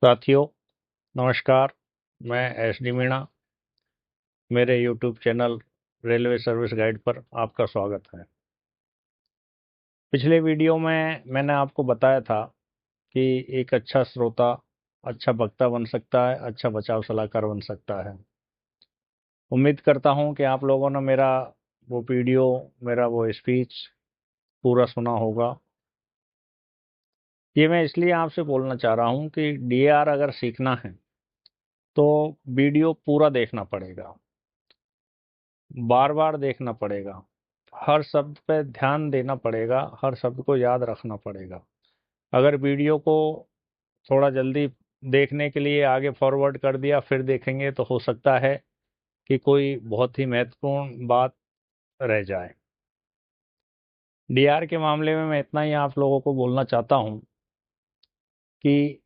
साथियों, नमस्कार। मैं एस डी मीणा, मेरे YouTube channel railway service guide पर आपका स्वागत है। पिछले वीडियो में मैंने आपको बताया था कि एक अच्छा श्रोता अच्छा वक्ता बन सकता है, अच्छा बचाव सलाहकार बन सकता है। उम्मीद करता हूं कि आप लोगों ने मेरा वो स्पीच पूरा सुना होगा। ये मैं इसलिए आपसे बोलना चाह रहा हूं कि डीआर अगर सीखना है तो वीडियो पूरा देखना पड़ेगा, बार बार देखना पड़ेगा, हर शब्द पे ध्यान देना पड़ेगा, हर शब्द को याद रखना पड़ेगा। अगर वीडियो को थोड़ा जल्दी देखने के लिए आगे फॉरवर्ड कर दिया फिर देखेंगे तो हो सकता है कि कोई बहुत ही महत्वपूर्ण बात रह जाए। डीआर के मामले में मैं इतना ही आप लोगों को बोलना चाहता हूं कि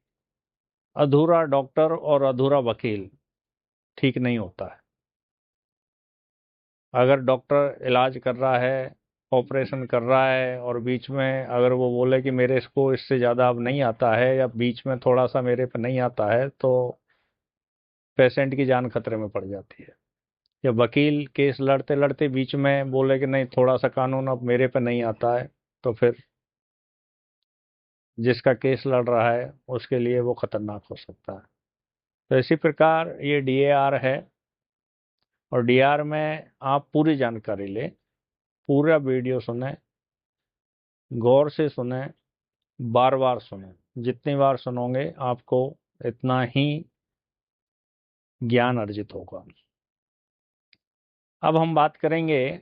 अधूरा डॉक्टर और अधूरा वकील ठीक नहीं होता है। अगर डॉक्टर इलाज कर रहा है, ऑपरेशन कर रहा है और बीच में अगर वो बोले कि मेरे को इससे ज़्यादा अब नहीं आता है या बीच में थोड़ा सा मेरे पे नहीं आता है, तो पेशेंट की जान खतरे में पड़ जाती है। या वकील केस लड़ते लड़ते बीच में बोले कि नहीं थोड़ा सा कानून अब मेरे पे नहीं आता है, तो फिर जिसका केस लड़ रहा है उसके लिए वो खतरनाक हो सकता है। तो इसी प्रकार ये डीएआर है, और डीआर में आप पूरी जानकारी लें, पूरा वीडियो सुने, गौर से सुने, बार बार सुने। जितनी बार सुनोगे आपको इतना ही ज्ञान अर्जित होगा। अब हम बात करेंगे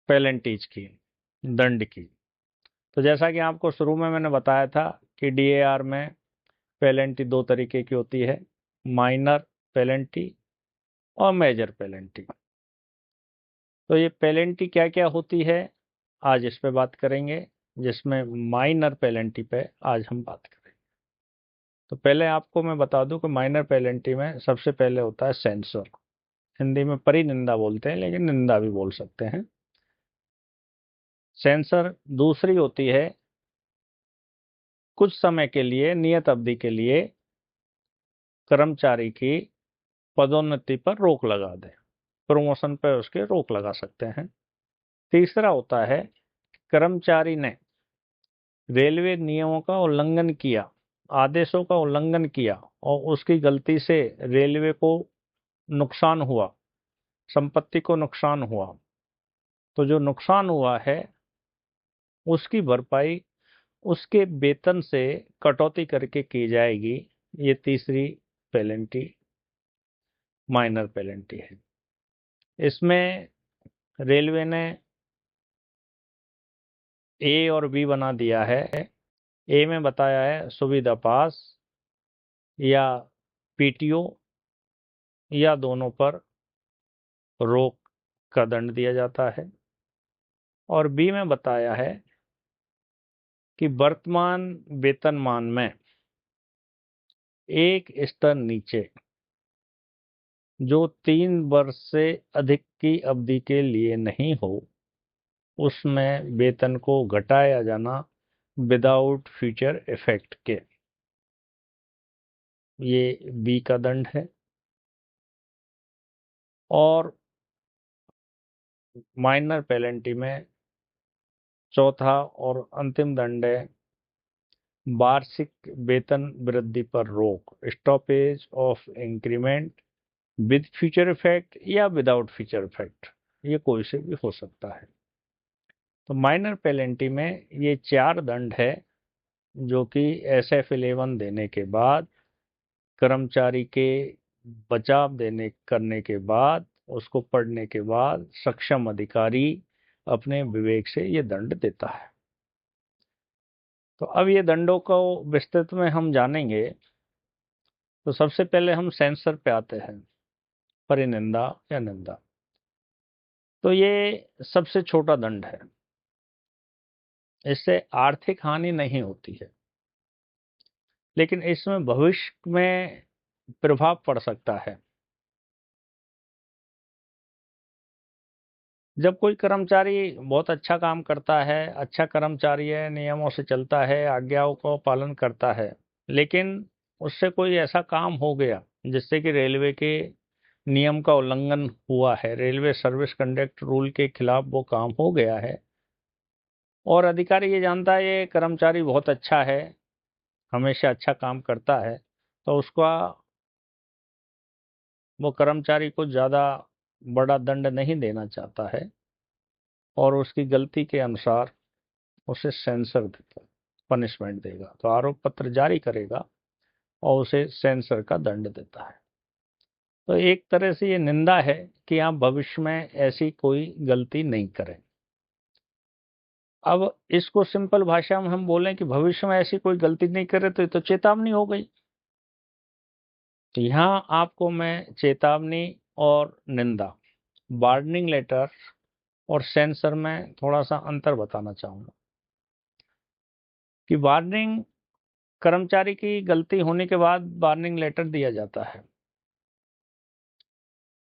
पेनल्टीज की, दंड की। तो जैसा कि आपको शुरू में मैंने बताया था कि डीएआर में पेनल्टी दो तरीके की होती है, माइनर पेनल्टी और मेजर पेनल्टी। तो ये पेनल्टी क्या क्या होती है आज इस पे बात करेंगे, जिसमें माइनर पेनल्टी पे आज हम बात करेंगे। तो पहले आपको मैं बता दूं कि माइनर पेनल्टी में सबसे पहले होता है सेंसर। हिंदी में परिनिंदा बोलते हैं, लेकिन निंदा भी बोल सकते हैं। सेंसर दूसरी होती है कुछ समय के लिए, नियत अवधि के लिए कर्मचारी की पदोन्नति पर रोक लगा दे, प्रमोशन पर उसके रोक लगा सकते हैं। तीसरा होता है कर्मचारी ने रेलवे नियमों का उल्लंघन किया, आदेशों का उल्लंघन किया और उसकी गलती से रेलवे को नुकसान हुआ, संपत्ति को नुकसान हुआ, तो जो नुकसान हुआ है उसकी भरपाई उसके वेतन से कटौती करके की जाएगी। ये तीसरी पेनल्टी माइनर पेनल्टी है। इसमें रेलवे ने ए और बी बना दिया है। ए में बताया है सुविधा पास या पीटीओ या दोनों पर रोक का दंड दिया जाता है, और बी में बताया है कि वर्तमान वेतनमान में एक स्तर नीचे जो 3 वर्ष से अधिक की अवधि के लिए नहीं हो उसमें वेतन को घटाया जाना विदाउट फ्यूचर इफेक्ट के, ये बी का दंड है। और माइनर पेनल्टी में चौथा और अंतिम दंड है वार्षिक वेतन वृद्धि पर रोक, stoppage of increment with future effect या विदाउट फ्यूचर इफेक्ट, ये कोई से भी हो सकता है। तो माइनर पेनल्टी में ये 4 दंड है जो कि SF11 देने के बाद, कर्मचारी के बचाव देने करने के बाद, उसको पढ़ने के बाद सक्षम अधिकारी अपने विवेक से ये दंड देता है। तो अब ये दंडों को विस्तृत में हम जानेंगे। तो सबसे पहले हम सेंसर पे आते हैं, परिनिंदा या निंदा। तो ये सबसे छोटा दंड है, इससे आर्थिक हानि नहीं होती है, लेकिन इसमें भविष्य में प्रभाव पड़ सकता है। जब कोई कर्मचारी बहुत अच्छा काम करता है, अच्छा कर्मचारी है, नियमों से चलता है, आज्ञाओं को पालन करता है, लेकिन उससे कोई ऐसा काम हो गया जिससे कि रेलवे के नियम का उल्लंघन हुआ है, रेलवे सर्विस कंडक्ट रूल के खिलाफ वो काम हो गया है, और अधिकारी ये जानता है ये कर्मचारी बहुत अच्छा है, हमेशा अच्छा काम करता है, तो उसका वो कर्मचारी को ज़्यादा बड़ा दंड नहीं देना चाहता है और उसकी गलती के अनुसार उसे सेंसर देता, पनिशमेंट देगा, तो आरोप पत्र जारी करेगा और उसे सेंसर का दंड देता है। तो एक तरह से ये निंदा है कि आप भविष्य में ऐसी कोई गलती नहीं करें। अब इसको सिंपल भाषा में हम बोलें कि भविष्य में ऐसी कोई गलती नहीं करे तो ये तो चेतावनी हो गई। तो यहाँ आपको मैं चेतावनी और निंदा, वार्निंग लेटर और सेंसर में थोड़ा सा अंतर बताना चाहूंगा कि वार्निंग, कर्मचारी की गलती होने के बाद वार्निंग लेटर दिया जाता है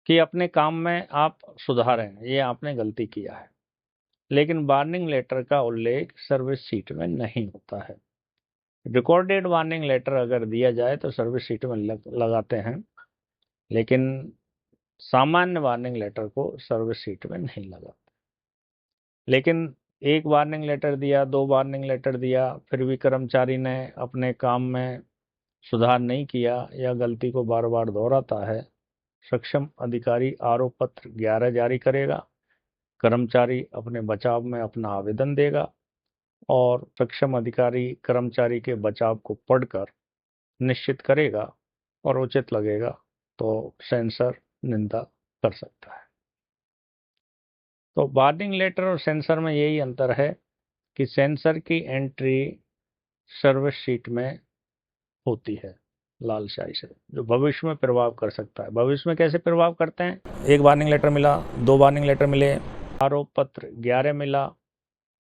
कि अपने काम में आप सुधारें, ये आपने गलती किया है, लेकिन वार्निंग लेटर का उल्लेख सर्विस शीट में नहीं होता है। रिकॉर्डेड वार्निंग लेटर अगर दिया जाए तो सर्विस शीट में लगाते हैं, लेकिन सामान्य वार्निंग लेटर को सर्विस शीट में नहीं लगाते। लेकिन एक वार्निंग लेटर दिया, दो वार्निंग लेटर दिया, फिर भी कर्मचारी ने अपने काम में सुधार नहीं किया या गलती को बार बार दोहराता है, सक्षम अधिकारी आरोप पत्र 11 जारी करेगा, कर्मचारी अपने बचाव में अपना आवेदन देगा और सक्षम अधिकारी कर्मचारी के बचाव को पढ़कर निश्चित करेगा और उचित लगेगा तो सेंसर निंदा कर सकता है। तो वार्निंग लेटर और सेंसर में यही अंतर है कि सेंसर की एंट्री सर्विस शीट में होती है लाल स्याही से, जो भविष्य में प्रभाव कर सकता है। भविष्य में कैसे प्रभाव करते हैं? एक वार्निंग लेटर मिला, दो वार्निंग लेटर मिले, आरोप पत्र 11 मिला,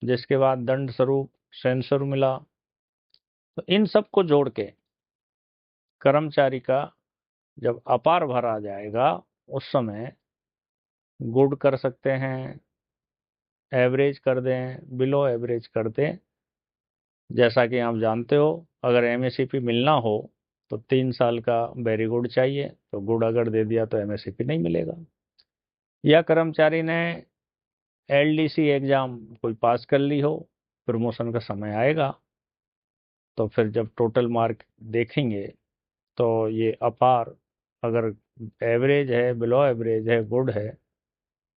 जिसके बाद दंड स्वरूप सेंसर मिला, तो इन सब को जोड़ के कर्मचारी का जब अपार भरा जाएगा उस समय गुड कर सकते हैं, एवरेज कर दें, बिलो एवरेज कर दें। जैसा कि आप जानते हो, अगर एमएससीपी मिलना हो तो 3 साल का वेरी गुड चाहिए, तो गुड अगर दे दिया तो एमएससीपी नहीं मिलेगा। या कर्मचारी ने एलडीसी एग्जाम कोई पास कर ली हो, प्रमोशन का समय आएगा तो फिर जब टोटल मार्क देखेंगे तो ये अपार, अगर एवरेज है, बिलो एवरेज है, गुड है,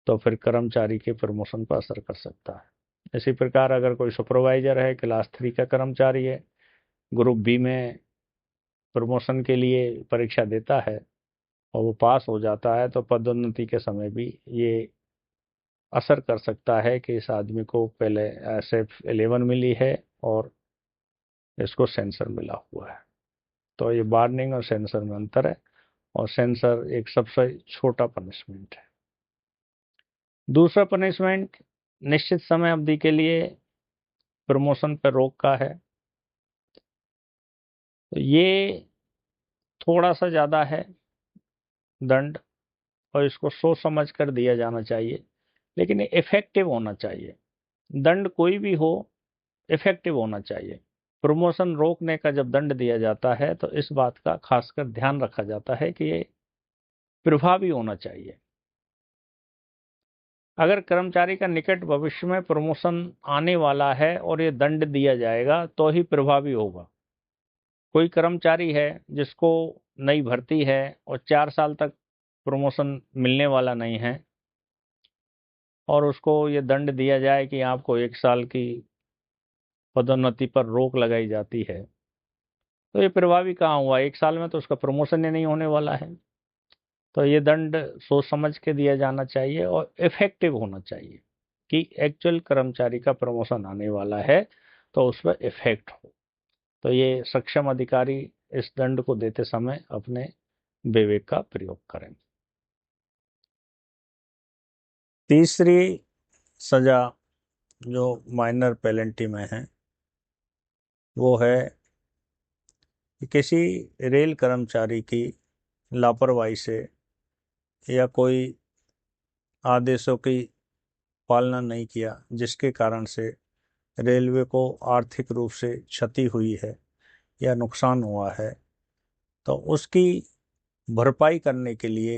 तो फिर कर्मचारी के प्रमोशन पर असर कर सकता है। इसी प्रकार अगर कोई सुपरवाइजर है, क्लास 3 का कर्मचारी है, ग्रुप बी में प्रमोशन के लिए परीक्षा देता है और वो पास हो जाता है, तो पदोन्नति के समय भी ये असर कर सकता है कि इस आदमी को पहले SF11 मिली है और इसको सेंसर मिला हुआ है। तो ये वार्निंग और सेंसर में अंतर है, और सेंसर एक सबसे छोटा पनिशमेंट है। दूसरा पनिशमेंट निश्चित समय अवधि के लिए प्रमोशन पर रोक का है। तो ये थोड़ा सा ज़्यादा है दंड, और इसको सोच समझ कर दिया जाना चाहिए, लेकिन ये इफेक्टिव होना चाहिए। दंड कोई भी हो, इफेक्टिव होना चाहिए। प्रमोशन रोकने का जब दंड दिया जाता है तो इस बात का खासकर ध्यान रखा जाता है कि ये प्रभावी होना चाहिए। अगर कर्मचारी का निकट भविष्य में प्रमोशन आने वाला है और ये दंड दिया जाएगा तो ही प्रभावी होगा। कोई कर्मचारी है जिसको नई भर्ती है और 4 साल तक प्रमोशन मिलने वाला नहीं है, और उसको ये दंड दिया जाए कि आपको 1 साल की पदोन्नति पर रोक लगाई जाती है, तो ये प्रभावी कहाँ हुआ? 1 साल में तो उसका प्रमोशन ही नहीं होने वाला है। तो ये दंड सोच समझ के दिया जाना चाहिए और इफेक्टिव होना चाहिए कि एक्चुअल कर्मचारी का प्रमोशन आने वाला है तो उस पर इफेक्ट हो। तो ये सक्षम अधिकारी इस दंड को देते समय अपने विवेक का प्रयोग करें। तीसरी सजा जो माइनर पेनल्टी में है वो है कि किसी रेल कर्मचारी की लापरवाही से या कोई आदेशों की पालना नहीं किया जिसके कारण से रेलवे को आर्थिक रूप से क्षति हुई है, या नुकसान हुआ है तो उसकी भरपाई करने के लिए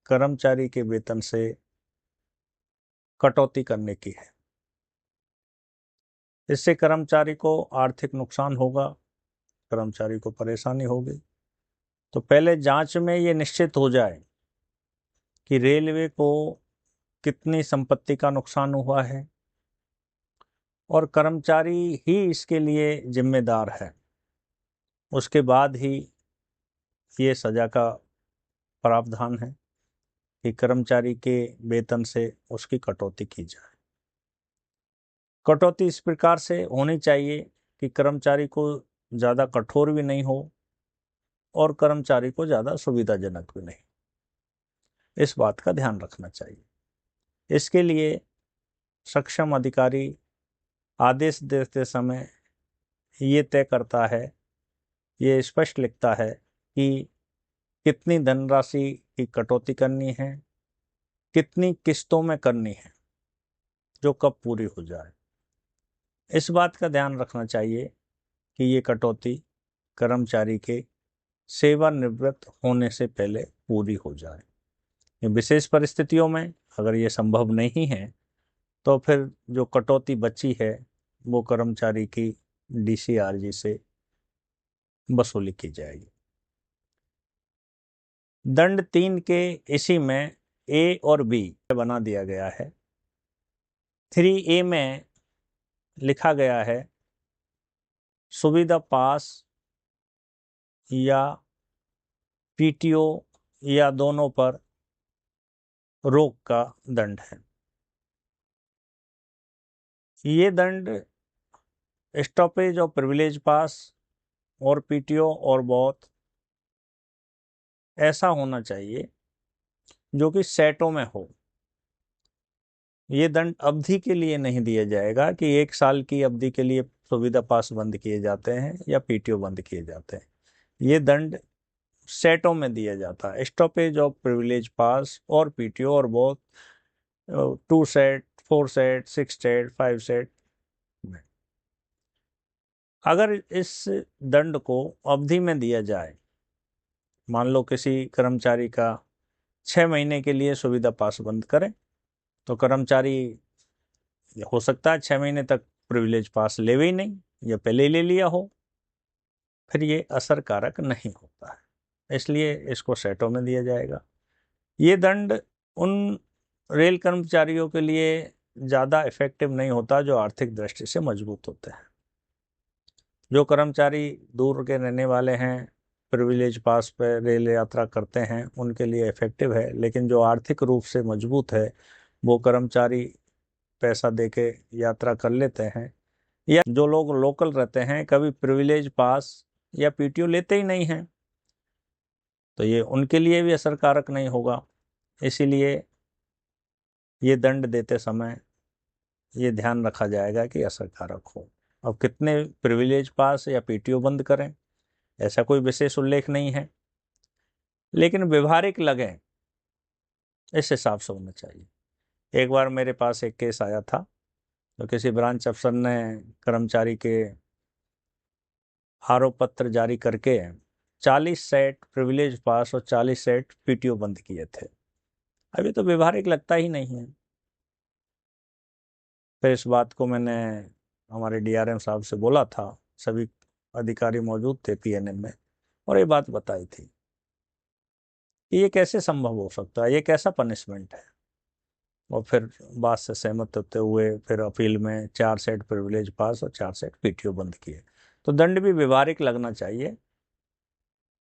कर्मचारी के वेतन से कटौती करने की है। इससे कर्मचारी को आर्थिक नुकसान होगा, कर्मचारी को परेशानी होगी। तो पहले जांच में ये निश्चित हो जाए कि रेलवे को कितनी संपत्ति का नुकसान हुआ है और कर्मचारी ही इसके लिए जिम्मेदार है। उसके बाद ही ये सजा का प्रावधान है कि कर्मचारी के वेतन से उसकी कटौती की जाए। कटौती इस प्रकार से होनी चाहिए कि कर्मचारी को ज़्यादा कठोर भी नहीं हो और कर्मचारी को ज़्यादा सुविधाजनक भी नहीं। इस बात का ध्यान रखना चाहिए। इसके लिए सक्षम अधिकारी आदेश देते समय ये तय करता है, ये स्पष्ट लिखता है कि कितनी धनराशि की कटौती करनी है, कितनी किस्तों में करनी है, जो कब पूरी हो जाए। इस बात का ध्यान रखना चाहिए कि ये कटौती कर्मचारी के सेवानिवृत्त होने से पहले पूरी हो जाए। विशेष परिस्थितियों में अगर ये संभव नहीं है तो फिर जो कटौती बची है वो कर्मचारी की DCRG से वसूली की जाएगी। दंड 3 के इसी में A और B बना दिया गया है। 3A में लिखा गया है सुविधा पास या PTO या दोनों पर रोक का दंड है। ये दंड स्टॉपेज और प्रिविलेज पास और PTO और बहुत ऐसा होना चाहिए जो कि सेटों में हो। ये दंड अवधि के लिए नहीं दिया जाएगा कि 1 साल की अवधि के लिए सुविधा पास बंद किए जाते हैं या PTO बंद किए जाते हैं। ये दंड सेटों में दिया जाता है। स्टॉपेज ऑफ प्रिविलेज पास और PTO और बहुत 2 सेट, 4 सेट, 6 सेट, 5 सेट में। अगर इस दंड को अवधि में दिया जाए, मान लो किसी कर्मचारी का 6 महीने के लिए सुविधा पास बंद करें तो कर्मचारी हो सकता है 6 महीने तक प्रिविलेज पास ले ही नहीं या पहले ही ले लिया हो, फिर ये असरकारक नहीं होता है। इसलिए इसको सेटों में दिया जाएगा। ये दंड उन रेल कर्मचारियों के लिए ज़्यादा इफेक्टिव नहीं होता जो आर्थिक दृष्टि से मजबूत होते हैं। जो कर्मचारी दूर के रहने वाले हैं, प्रिविलेज पास पर रेल यात्रा करते हैं, उनके लिए इफेक्टिव है। लेकिन जो आर्थिक रूप से मजबूत है वो कर्मचारी पैसा देके यात्रा कर लेते हैं, या जो लोग लोकल रहते हैं कभी प्रिविलेज पास या PTO लेते ही नहीं हैं, तो ये उनके लिए भी असरकारक नहीं होगा। इसीलिए ये दंड देते समय ये ध्यान रखा जाएगा कि असरकारक हो। अब कितने प्रिविलेज पास या PTO बंद करें, ऐसा कोई विशेष उल्लेख नहीं है, लेकिन व्यवहारिक लगे इस हिसाब से होना चाहिए। एक बार मेरे पास एक केस आया था, तो किसी ब्रांच अफसर ने कर्मचारी के आरोप पत्र जारी करके 40 सेट प्रिविलेज पास और 40 सेट PTO बंद किए थे। अभी तो व्यवहारिक लगता ही नहीं है। फिर इस बात को मैंने हमारे DRM साहब से बोला था, सभी अधिकारी मौजूद थे PNM में, और ये बात बताई थी कि ये कैसे संभव हो सकता है, ये कैसा पनिशमेंट है। और फिर बात से सहमत होते हुए फिर अपील में 4 सेट प्रिविलेज पास और 4 सेट PTO बंद किए। तो दंड भी व्यवहारिक लगना चाहिए।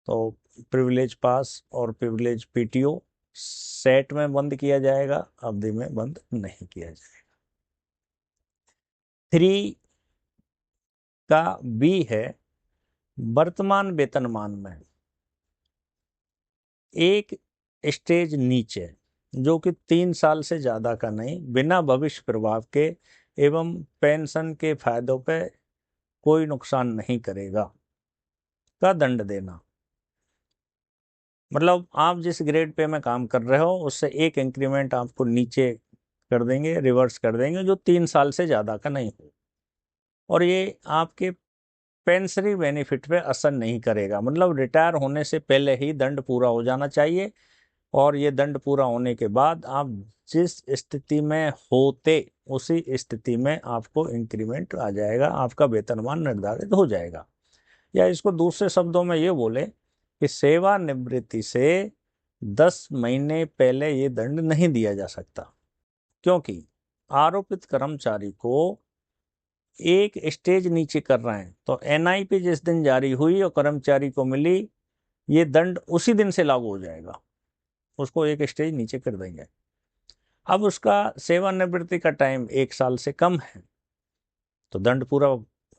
तो प्रिविलेज पास और प्रिविलेज PTO सेट में बंद किया जाएगा, अवधि में बंद नहीं किया जाएगा। 3 का B है वर्तमान वेतनमान में एक स्टेज नीचे, जो कि 3 साल से ज्यादा का नहीं, बिना भविष्य प्रभाव के एवं पेंशन के फायदों पे कोई नुकसान नहीं करेगा, का दंड देना। मतलब आप जिस ग्रेड पे में काम कर रहे हो उससे एक इंक्रीमेंट आपको नीचे कर देंगे, रिवर्स कर देंगे, जो 3 साल से ज्यादा का नहीं हो। और ये आपके पेंशनरी बेनिफिट पे असर नहीं करेगा। मतलब रिटायर होने से पहले ही दंड पूरा हो जाना चाहिए, और ये दंड पूरा होने के बाद आप जिस स्थिति में होते उसी स्थिति में आपको इंक्रीमेंट आ जाएगा, आपका वेतनमान निर्धारित हो जाएगा। या इसको दूसरे शब्दों में ये बोले कि सेवानिवृत्ति से 10 महीने पहले ये दंड नहीं दिया जा सकता, क्योंकि आरोपित कर्मचारी को एक स्टेज नीचे कर रहे हैं। तो एनआईपी जिस दिन जारी हुई और कर्मचारी को मिली, ये दंड उसी दिन से लागू हो जाएगा, उसको एक स्टेज नीचे कर देंगे। अब उसका सेवानिवृत्ति का टाइम 1 साल से कम है, तो दंड पूरा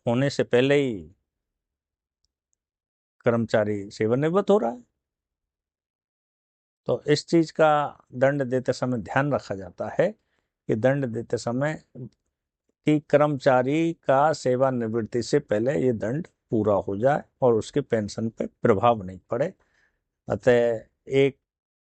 होने से पहले ही कर्मचारी सेवानिवृत्त हो रहा है। तो इस चीज का दंड देते समय ध्यान रखा जाता है कि दंड देते समय कि कर्मचारी का सेवानिवृत्ति से पहले ये दंड पूरा हो जाए और उसके पेंशन पे प्रभाव नहीं पड़े। अतः एक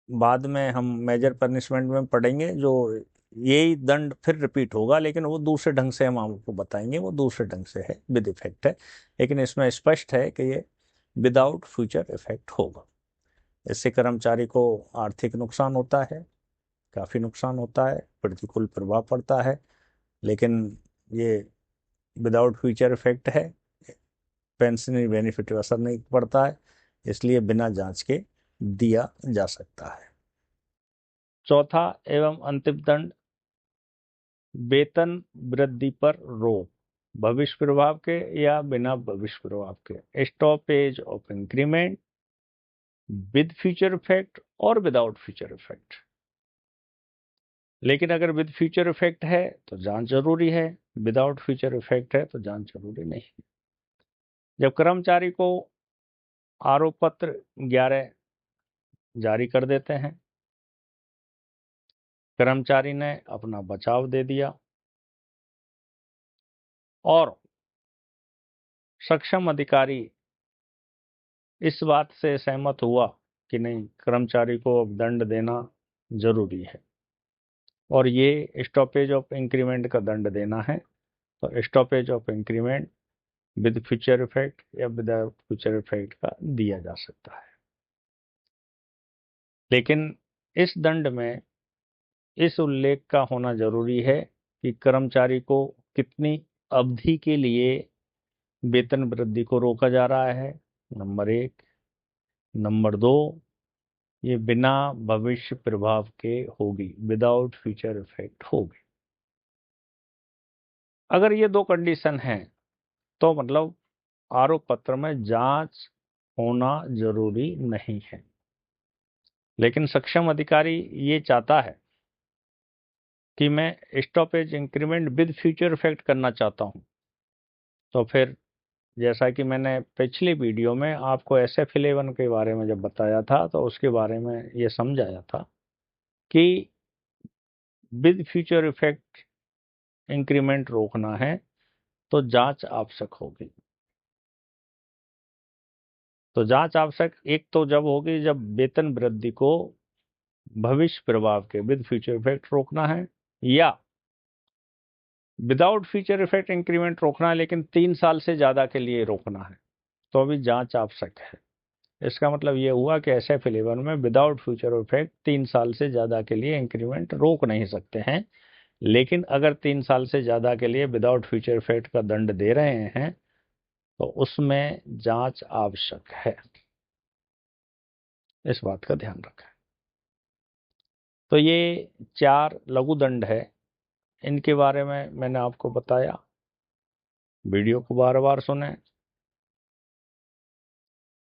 बाद में हम मेजर पनिशमेंट में पढ़ेंगे, जो यही दंड फिर रिपीट होगा, लेकिन वो दूसरे ढंग से हम आपको बताएंगे, वो दूसरे ढंग से है, विद इफेक्ट है। लेकिन इसमें स्पष्ट है कि ये विदाउट फ्यूचर इफेक्ट होगा। इससे कर्मचारी को आर्थिक नुकसान होता है, काफ़ी नुकसान होता है, प्रतिकूल प्रभाव पड़ता है, लेकिन ये विदाउट फ्यूचर इफेक्ट है, पेंशनरी बेनिफिट पर असर नहीं पड़ता है, इसलिए बिना जांच के दिया जा सकता है। चौथा एवं अंतिम दंड, वेतन वृद्धि पर रोक, भविष्य प्रभाव के या बिना भविष्य प्रभाव के, stoppage of increment with future effect और विदाउट फ्यूचर इफेक्ट। लेकिन अगर विद फ्यूचर इफेक्ट है तो जांच जरूरी है, विदाउट फ्यूचर इफेक्ट है तो जांच जरूरी नहीं। जब कर्मचारी को आरोप पत्र 11 जारी कर देते हैं, कर्मचारी ने अपना बचाव दे दिया और सक्षम अधिकारी इस बात से सहमत हुआ कि नहीं, कर्मचारी को अब दंड देना जरूरी है और ये स्टॉपेज ऑफ इंक्रीमेंट का दंड देना है, तो stoppage of increment with future effect या विदाउट फ्यूचर इफेक्ट का दिया जा सकता है। लेकिन इस दंड में इस उल्लेख का होना जरूरी है कि कर्मचारी को कितनी अवधि के लिए वेतन वृद्धि को रोका जा रहा है, नंबर 1। नंबर 2, ये बिना भविष्य प्रभाव के होगी, विदाउट फ्यूचर इफेक्ट होगी। अगर ये 2 कंडीशन हैं तो मतलब आरोप पत्र में जांच होना जरूरी नहीं है। लेकिन सक्षम अधिकारी ये चाहता है कि मैं stoppage increment with future effect करना चाहता हूं, तो फिर जैसा कि मैंने पिछली वीडियो में आपको SF11 के बारे में जब बताया था तो उसके बारे में ये समझाया था कि विद फ्यूचर इफेक्ट इंक्रीमेंट रोकना है तो जांच आवश्यक होगी। तो जांच आवश्यक एक तो जब होगी जब वेतन वृद्धि को भविष्य प्रभाव के विद फ्यूचर इफेक्ट रोकना है, या विदाउट फ्यूचर इफेक्ट इंक्रीमेंट रोकना है लेकिन 3 साल से ज्यादा के लिए रोकना है, तो अभी जांच आवश्यक है। इसका मतलब ये हुआ कि SF11 में विदाउट फ्यूचर इफेक्ट 3 साल से ज्यादा के लिए इंक्रीमेंट रोक नहीं सकते हैं, लेकिन अगर 3 साल से ज्यादा के लिए विदाउट फ्यूचर इफेक्ट का दंड दे रहे हैं तो उसमें जांच आवश्यक है। इस बात का ध्यान रखें। तो ये 4 लघु दंड है, इनके बारे में मैंने आपको बताया। वीडियो को बार बार सुने,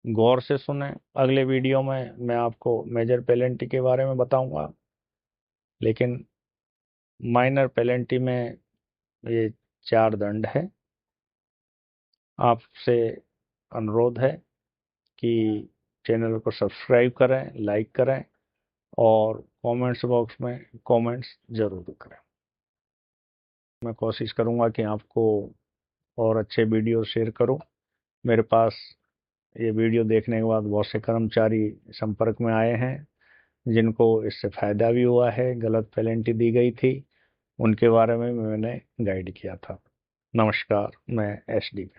गौर से सुने। अगले वीडियो में मैं आपको मेजर पेनल्टी के बारे में बताऊंगा, लेकिन माइनर पेनल्टी में ये 4 दंड है। आपसे अनुरोध है कि चैनल को सब्सक्राइब करें, लाइक करें और कमेंट्स बॉक्स में कमेंट्स जरूर करें। मैं कोशिश करूंगा कि आपको और अच्छे वीडियो शेयर करूं। मेरे पास ये वीडियो देखने के बाद बहुत से कर्मचारी संपर्क में आए हैं जिनको इससे फायदा भी हुआ है, गलत पेनल्टी दी गई थी, उनके बारे में मैंने गाइड किया था। नमस्कार, मैं SD।